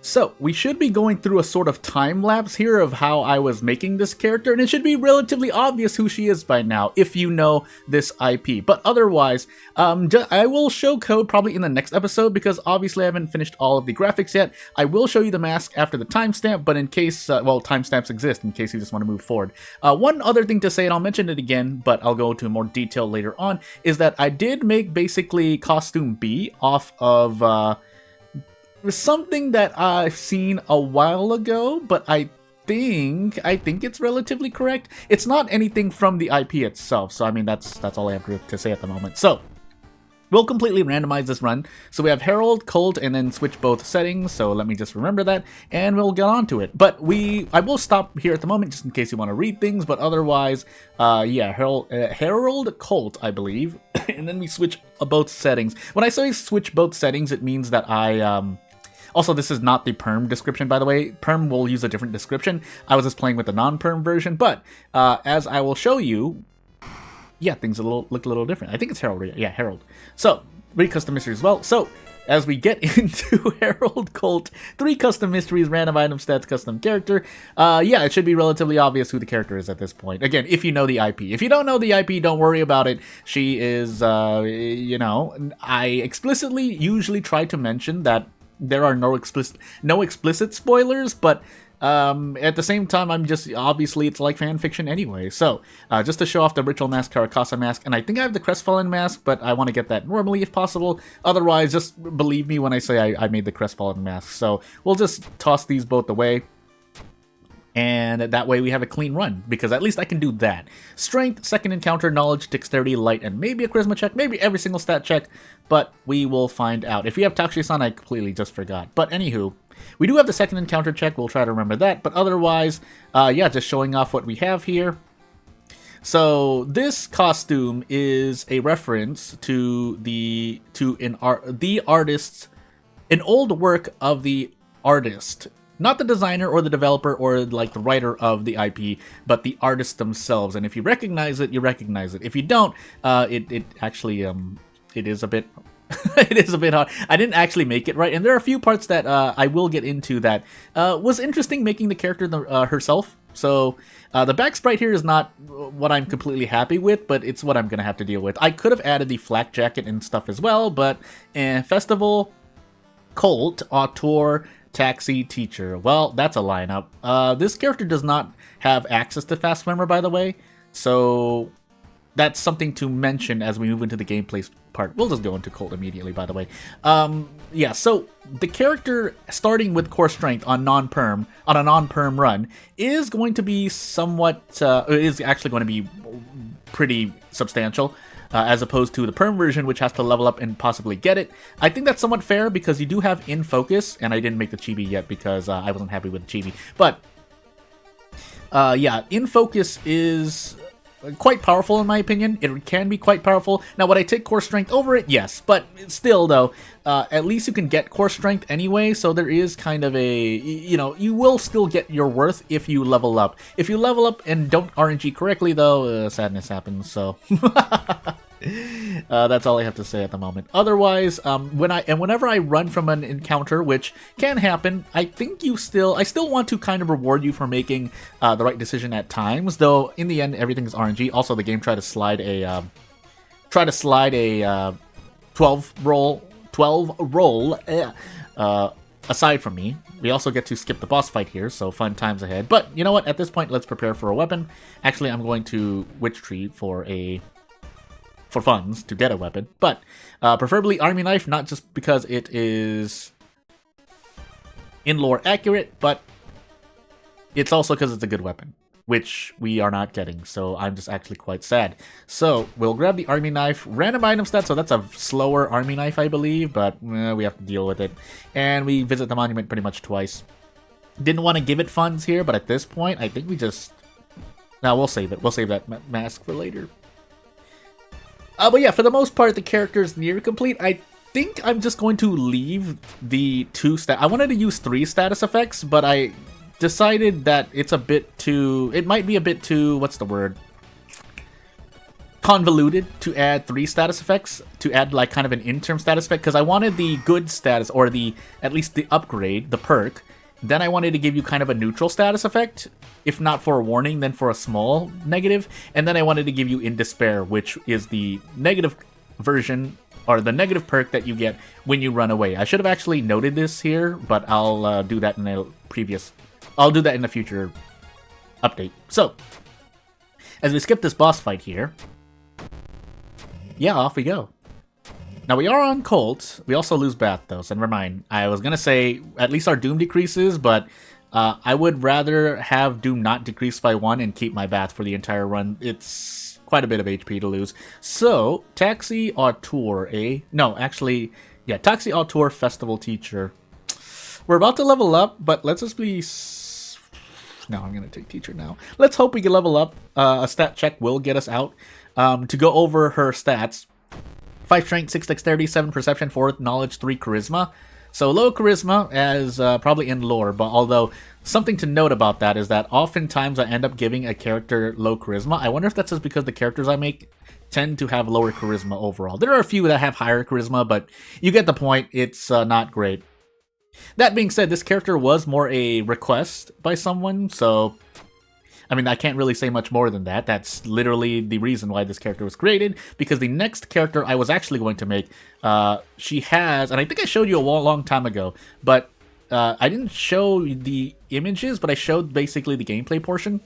So, we should be going through a sort of time lapse here of how I was making this character, and it should be relatively obvious who she is by now, if you know this IP. But otherwise, I will show code probably in the next episode, because obviously I haven't finished all of the graphics yet. I will show you the mask after the timestamp, but in case, well, timestamps exist, in case you just want to move forward. One other thing to say, and I'll mention it again, but I'll go into more detail later on, is that I did make basically Costume B off of, something that I've seen a while ago, but I think it's relatively correct. It's not anything from the IP itself, so I mean that's all I have to say at the moment. So we'll completely randomize this run. So we have Herald, Colt, and then switch both settings. So let me just remember that, and we'll get on to it. But I will stop here at the moment just in case you want to read things. But otherwise, yeah, Herald, Colt, I believe, and then we switch both settings. When I say switch both settings, it means that Also, this is not the PERM description, by the way. PERM will use a different description. I was just playing with the non-PERM version, but as I will show you, yeah, things look a little different. I think it's Herald. Yeah, Herald. So, 3 custom mysteries as well. So, as we get into Herald, Colt, 3 custom mysteries, random item stats, custom character, yeah, it should be relatively obvious who the character is at this point. Again, if you know the IP. If you don't know the IP, don't worry about it. She is, you know, I explicitly usually try to mention that there are no explicit spoilers, but at the same time, I'm just, obviously it's like fan fiction anyway. So just to show off the ritual mask, Caracasa mask, and I think I have the Crestfallen mask, but I want to get that normally if possible. Otherwise, just believe me when I say I made the Crestfallen mask. So we'll just toss these both away, and that way we have a clean run, because at least I can do that. Strength, second encounter, knowledge, dexterity, light, and maybe a charisma check, maybe every single stat check, but we will find out. If you have Takushi-san, I completely just forgot. But anywho, we do have the second encounter check, we'll try to remember that, but otherwise, yeah, just showing off what we have here. So this costume is a reference to an old work of the artist. Not the designer or the developer or like the writer of the IP, but the artists themselves. And if you recognize it, you recognize it. If you don't, it actually it is a bit it is a bit hard. I didn't actually make it right, and there are a few parts that I will get into that was interesting making the character herself. So the back sprite here is not what I'm completely happy with, but it's what I'm gonna have to deal with. I could have added the flak jacket and stuff as well, but Festival, Colt, Auteur, Taxi, Teacher. Well, that's a lineup. This character does not have access to Fast Swimmer, by the way, so that's something to mention as we move into the gameplay part. We'll just go into Colt immediately, by the way. Yeah, so the character starting with core strength on a non-perm run is going to be somewhat, is actually going to be pretty substantial. As opposed to the perm version, which has to level up and possibly get it. I think that's somewhat fair because you do have in focus, and I didn't make the chibi yet because I wasn't happy with the chibi. But yeah, in focus is quite powerful in my opinion. It can be quite powerful. Now, would I take core strength over it? Yes, but still though, at least you can get core strength anyway, so there is kind of a, you know, you will still get your worth if you level up. If you level up and don't RNG correctly though, sadness happens, so that's all I have to say at the moment. Otherwise, whenever I run from an encounter, which can happen, I still want to kind of reward you for making the right decision at times. Though in the end, everything is RNG. Also, the game tried to slide a 12 roll aside from me. We also get to skip the boss fight here, so fun times ahead. But you know what? At this point, let's prepare for a weapon. Actually, I'm going to Witch Tree for funds to get a weapon, but preferably army knife, not just because it is in lore accurate, but it's also because it's a good weapon, which we are not getting, so I'm just actually quite sad. So we'll grab the army knife, random item stat, so that's a slower army knife, I believe, but we have to deal with it. And we visit the monument pretty much twice. Didn't want to give it funds here, but at this point, I think we just... Now we'll save it. We'll save that mask for later. But yeah, for the most part, the character is near complete. I think I'm just going to leave the 2 I wanted to use 3 status effects, but I decided that it's a bit too... It might be a bit too... What's the word? convoluted to add 3 status effects, to add like kind of an interim status effect, because I wanted the good status, or at least the upgrade, the perk. Then I wanted to give you kind of a neutral status effect, if not for a warning, then for a small negative. And then I wanted to give you In Despair, which is the negative version, or the negative perk that you get when you run away. I should have actually noted this here, but I'll do that in I'll do that in a future update. So, as we skip this boss fight here, yeah, off we go. Now, we are on Colt. We also lose Bath, though, so never mind. I was going to say, at least our Doom decreases, but I would rather have Doom not decrease by 1 and keep my Bath for the entire run. It's quite a bit of HP to lose. So, Taxi Auteur, eh? No, actually, yeah, Taxi Auteur Festival Teacher. We're about to level up, but let's just be... No, I'm going to take Teacher now. Let's hope we can level up. A stat check will get us out. To go over her stats... 5 strength, 6 dexterity, 7 perception, 4 knowledge, 3 charisma. So low charisma, as probably in lore, but although something to note about that is that oftentimes I end up giving a character low charisma. I wonder if that's just because the characters I make tend to have lower charisma overall. There are a few that have higher charisma, but you get the point. It's not great. That being said, this character was more a request by someone, so... I mean, I can't really say much more than that. That's literally the reason why this character was created, because the next character I was actually going to make, she has, and I think I showed you a long time ago, but I didn't show the images, but I showed basically the gameplay portion.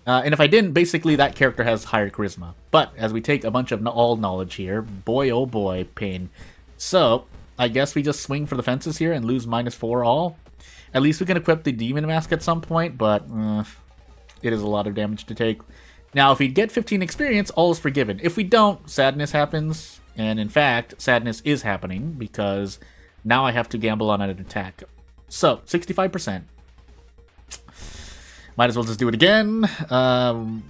And if I didn't, basically that character has higher charisma. But as we take a bunch of all knowledge here, boy oh boy, pain. So, I guess we just swing for the fences here and lose -4 all. At least we can equip the Demon Mask at some point, but... it is a lot of damage to take. Now, if we get 15 experience, all is forgiven. If we don't, sadness happens. And in fact, sadness is happening because now I have to gamble on an attack. So, 65%. Might as well just do it again. And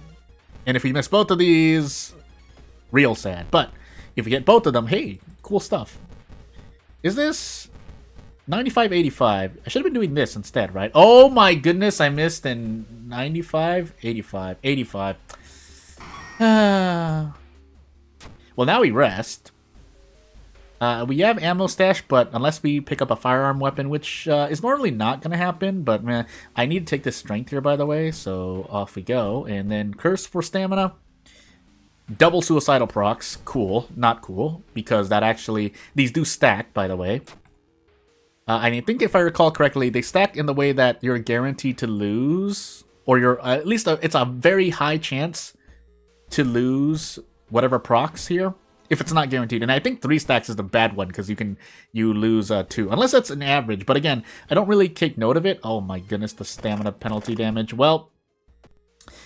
if we miss both of these, real sad. But if we get both of them, hey, cool stuff. Is this... 95, 85. I should have been doing this instead, right? Oh my goodness, I missed in 95, 85, 85. Well, now we rest. We have ammo stash, but unless we pick up a firearm weapon, which is normally not going to happen, but man, I need to take this strength here, by the way, so off we go. And then curse for stamina. Double suicidal procs. Cool. Not cool, because that actually... These do stack, by the way. I think if I recall correctly, they stack in the way that you're guaranteed to lose, or you're at least it's a very high chance to lose whatever procs here, if it's not guaranteed. And I think 3 stacks is the bad one because you lose 2, unless that's an average. But again, I don't really take note of it. Oh my goodness, the stamina penalty damage. Well,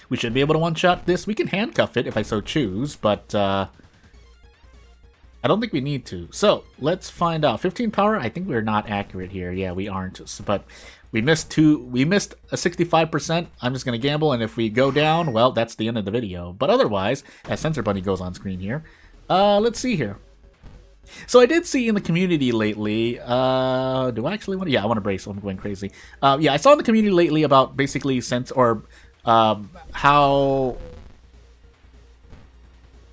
we should be able to one-shot this. We can handcuff it if I so choose, but I don't think we need to. So, let's find out. 15 power, I think we're not accurate here. Yeah, we aren't. But we missed a 65%. I'm just going to gamble, and if we go down, well, that's the end of the video. But otherwise, as Sensor Bunny goes on screen here, let's see here. So I did see in the community lately, do I actually want to? Yeah, I want to brace, so I'm going crazy. Yeah, I saw in the community lately about basically how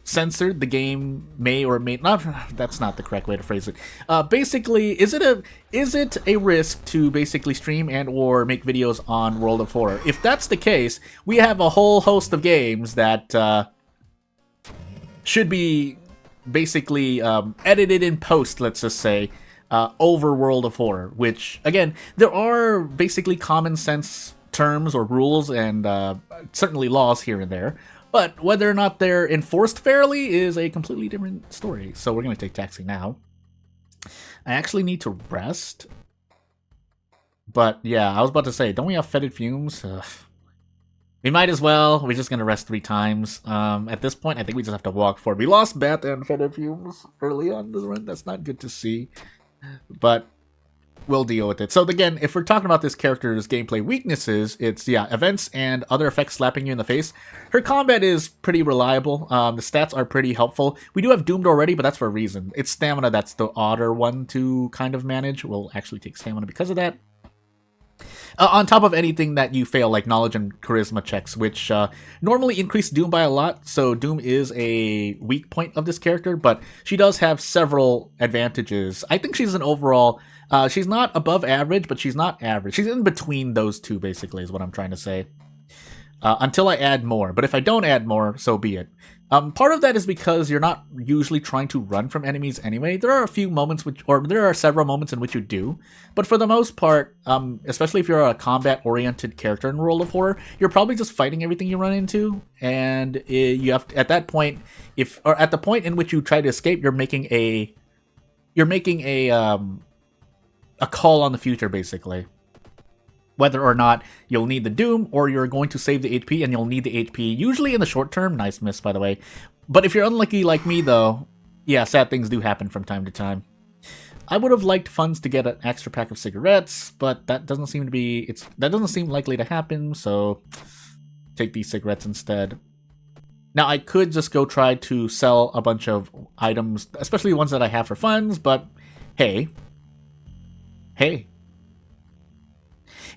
censored the game may or may not. That's not the correct way to phrase it. Basically, is it a risk to basically stream and or make videos on World of Horror? If that's the case, we have a whole host of games that should be basically edited in post, let's just say, over World of Horror, which, again, there are basically common sense terms or rules and certainly laws here and there. But whether or not they're enforced fairly is a completely different story. So we're going to take Taxi now. I actually need to rest. But yeah, I was about to say, don't we have fetid fumes? We might as well. We're just going to rest 3 times. At this point, I think we just have to walk forward. We lost Bat and fetid fumes early on the run. That's not good to see. But we'll deal with it. So again, if we're talking about this character's gameplay weaknesses, it's, yeah, events and other effects slapping you in the face. Her combat is pretty reliable. The stats are pretty helpful. We do have Doomed already, but that's for a reason. It's stamina that's the odder one to kind of manage. We'll actually take stamina because of that. On top of anything that you fail, like knowledge and charisma checks, which normally increase Doom by a lot. So Doom is a weak point of this character, but she does have several advantages. I think she's an overall. She's not above average, but she's not average. She's in between those two, basically, is what I'm trying to say. Until I add more. But if I don't add more, so be it. Part of that is because you're not usually trying to run from enemies anyway. There are a few moments there are several moments in which you do, but for the most part, especially if you're a combat-oriented character in World of Horror, you're probably just fighting everything you run into, and you have to, at that point, at the point in which you try to escape, you're making a call on the future, basically. Whether or not you'll need the Doom, or you're going to save the HP, and you'll need the HP, usually in the short term. Nice miss, by the way. But if you're unlucky like me, though, yeah, sad things do happen from time to time. I would have liked funds to get an extra pack of cigarettes, but that doesn't seem likely to happen, so take these cigarettes instead. Now, I could just go try to sell a bunch of items, especially ones that I have for funds, but hey.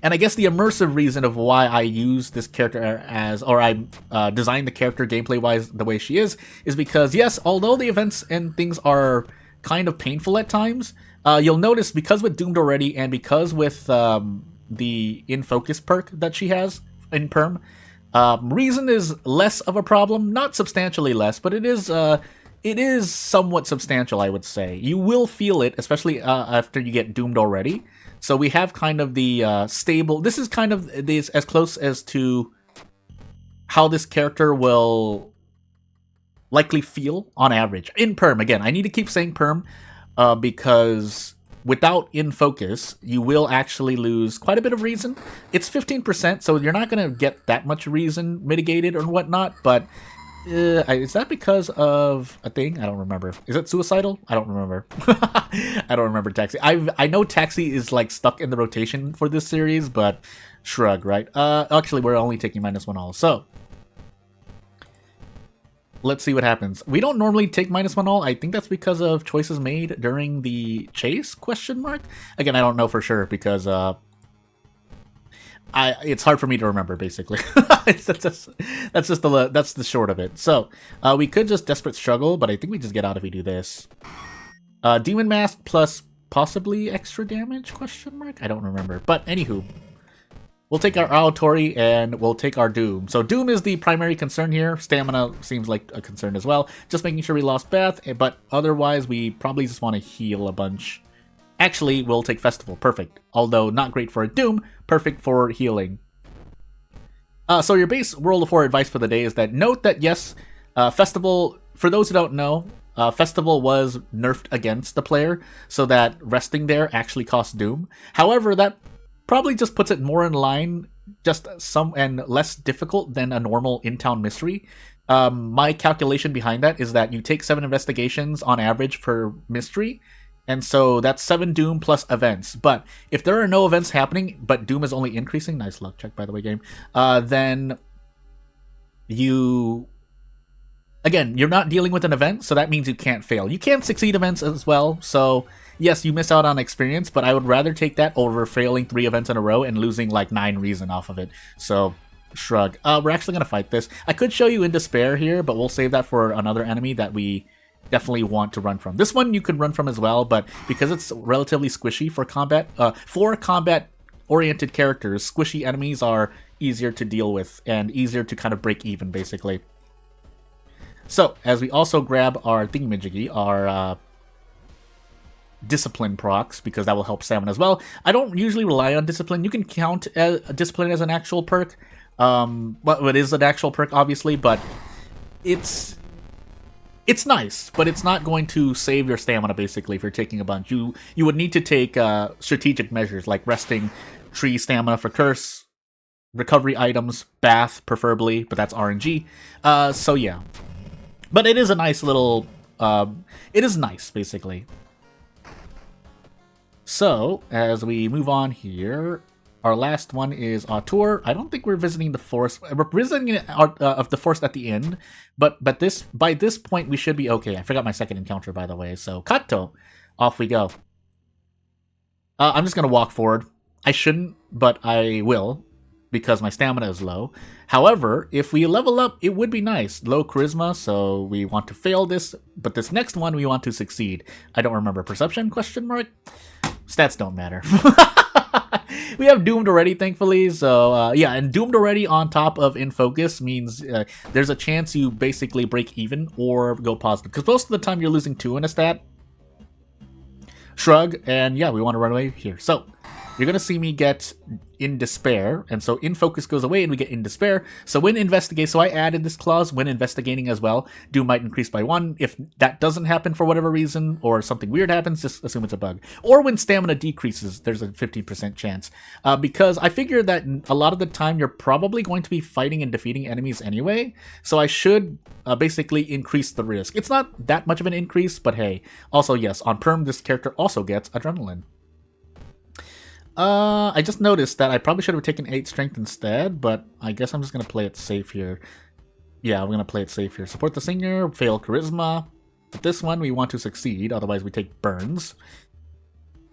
And I guess the immersive reason of why I use this character I designed the character gameplay-wise the way she is because, yes, although the events and things are kind of painful at times, you'll notice because with Doomed Already and because with the In Focus perk that she has in PERM, reason is less of a problem. Not substantially less, but it is somewhat substantial, I would say. You will feel it, especially after you get Doomed Already. So we have kind of the stable... This is kind of as close as to how this character will likely feel on average. In PERM, again, I need to keep saying PERM because without In Focus, you will actually lose quite a bit of reason. It's 15%, so you're not going to get that much reason mitigated or whatnot, but... is that because of a thing? I don't remember. Is it suicidal? I don't remember. I don't remember Taxi. I know Taxi is like stuck in the rotation for this series, but shrug, right? Actually, we're only taking -1 all. So let's see what happens. We don't normally take -1 all. I think that's because of choices made during the chase? ? Again, I don't know for sure because it's hard for me to remember, basically. that's the short of it. So we could just Desperate Struggle, but I think we just get out if we do this. Demon Mask plus possibly extra damage? ? I don't remember. But anywho, we'll take our Aotori and we'll take our Doom. So Doom is the primary concern here. Stamina seems like a concern as well. Just making sure we lost Bath, but otherwise we probably just want to heal a bunch. Actually, we'll take Festival. Perfect. Although not great for a Doom, perfect for healing. So your base World of Horror advice for the day is that note that yes, Festival, for those who don't know, Festival was nerfed against the player, so that resting there actually costs Doom. However, that probably just puts it more in line, just and less difficult than a normal in-town mystery. My calculation behind that is that you take 7 investigations on average per mystery, and so that's 7 Doom plus events. But if there are no events happening, but Doom is only increasing, nice luck check by the way, game, then you're not dealing with an event, so that means you can't fail. You can succeed events as well, so yes, you miss out on experience, but I would rather take that over failing 3 events in a row and losing like 9 reason off of it. So, shrug. We're actually going to fight this. I could show you In Despair here, but we'll save that for another enemy that we definitely want to run from. This one you could run from as well, but because it's relatively squishy for combat-oriented characters, squishy enemies are easier to deal with and easier to kind of break even, basically. So, as we also grab our thingamajiggy, our Discipline procs, because that will help stamina as well. I don't usually rely on Discipline. You can count Discipline as an actual perk. Well, it is an actual perk, obviously, but it's nice, but it's not going to save your stamina, basically, if you're taking a bunch. You would need to take strategic measures, like resting, tree stamina for curse, recovery items, bath, preferably, but that's RNG. So yeah. But it is a nice little... it is nice, basically. So, as we move on here, our last one is Auteur. I don't think we're visiting the forest. We're visiting of the forest at the end, but by this point we should be okay. I forgot my second encounter, by the way. So Kato, off we go. I'm just gonna walk forward. I shouldn't, but I will, because my stamina is low. However, if we level up, it would be nice. Low charisma, so we want to fail this, but this next one we want to succeed. I don't remember. Perception, question mark? Stats don't matter. We have Doomed already, thankfully, so yeah, and Doomed already on top of In Focus means there's a chance you basically break even or go positive, because most of the time you're losing 2 in a stat. Shrug, and yeah, we want to run away here. So, you're going to see me get In Despair, and so In Focus goes away and we get In Despair. So when investigate, so I added this clause, when investigating as well, Doom might increase by 1. If that doesn't happen for whatever reason, or something weird happens, just assume it's a bug. Or when stamina decreases, there's a 50% chance. Because I figure that a lot of the time you're probably going to be fighting and defeating enemies anyway, so I should basically increase the risk. It's not that much of an increase, but hey. Also, yes, on Perm, this character also gets Adrenaline. I just noticed that I probably should have taken 8 strength instead, but I guess I'm just going to play it safe here. Yeah, we're going to play it safe here. Support the singer, fail charisma. But this one we want to succeed, otherwise we take burns.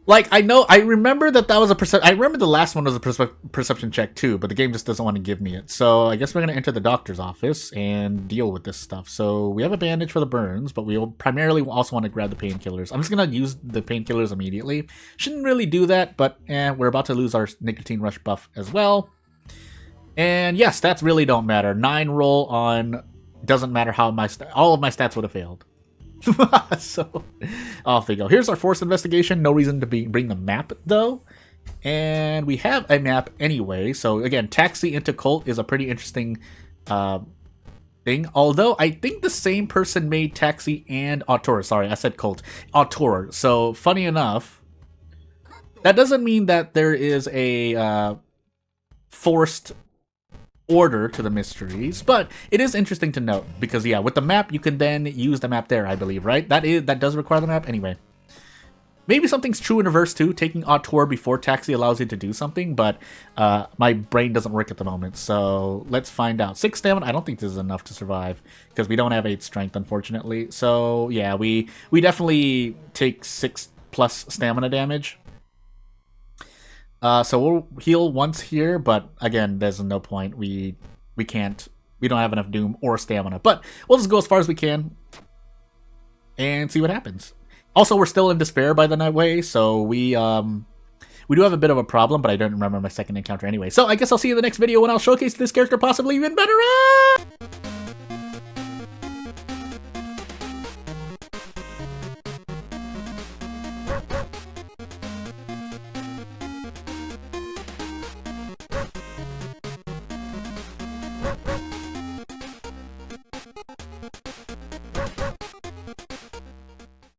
Like, I remember that was a perception. I remember the last one was a perception check too, but the game just doesn't want to give me it. So I guess we're going to enter the doctor's office and deal with this stuff. So we have a bandage for the burns, but we will primarily also want to grab the painkillers. I'm just going to use the painkillers immediately. Shouldn't really do that, but we're about to lose our nicotine rush buff as well. And yeah, stats really don't matter. 9 roll on, doesn't matter how all of my stats would have failed. So, off we go. Here's our forced investigation. No reason to bring the map, though. And we have a map anyway. So, again, Taxi into Cult is a pretty interesting thing. Although, I think the same person made Taxi and Auteur. Sorry, I said Cult. Auteur. So, funny enough, that doesn't mean that there is a forced order to the mysteries, but it is interesting to note because yeah, with the map you can then use the map there, I believe, right? That does require the map anyway. Maybe something's true in reverse too. Taking Auteur before Taxi allows you to do something, but my brain doesn't work at the moment, so let's find out. 6 stamina. I don't think this is enough to survive because we don't have 8 strength, unfortunately. So yeah, we definitely take 6+ stamina damage. So we'll heal once here, but again, there's no point. We don't have enough Doom or stamina, but we'll just go as far as we can and see what happens. Also, we're still in Despair, by the way, so we do have a bit of a problem, but I don't remember my second encounter anyway. So I guess I'll see you in the next video when I'll showcase this character possibly even better.